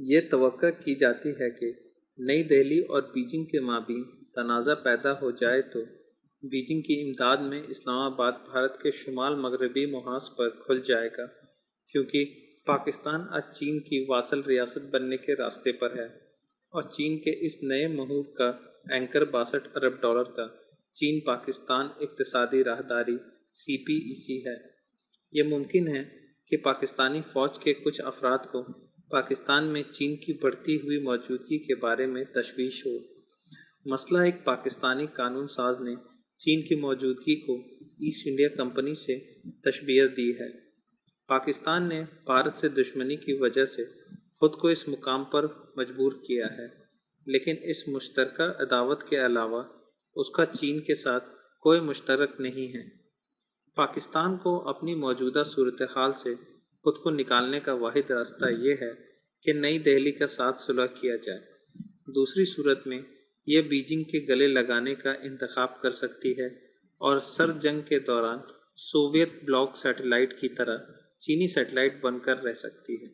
یہ توقع کی جاتی ہے کہ نئی دہلی اور بیجنگ کے مابین تنازع پیدا ہو جائے تو بیجنگ کی امداد میں اسلام آباد بھارت کے شمال مغربی محاذ پر کھل جائے گا، کیونکہ پاکستان آج چین کی واصل ریاست بننے کے راستے پر ہے، اور چین کے اس نئے مہور کا اینکر 62 ارب ڈالر کا چین پاکستان اقتصادی راہداری CPEC ہے۔ یہ ممکن ہے کہ پاکستانی فوج کے کچھ افراد کو پاکستان میں چین کی بڑھتی ہوئی موجودگی کے بارے میں تشویش ہو۔ مسئلہ ایک پاکستانی قانون ساز نے چین کی موجودگی کو ایسٹ انڈیا کمپنی سے تشبیہ دی ہے۔ پاکستان نے بھارت سے دشمنی کی وجہ سے خود کو اس مقام پر مجبور کیا ہے، لیکن اس مشترکہ عداوت کے علاوہ اس کا چین کے ساتھ کوئی مشترک نہیں ہے۔ پاکستان کو اپنی موجودہ صورتحال سے خود کو نکالنے کا واحد راستہ یہ ہے کہ نئی دہلی کے ساتھ صلح کیا جائے۔ دوسری صورت میں یہ بیجنگ کے گلے لگانے کا انتخاب کر سکتی ہے اور سرد جنگ کے دوران سوویت بلاک سیٹلائٹ کی طرح چینی سیٹلائٹ بن کر رہ سکتی ہے۔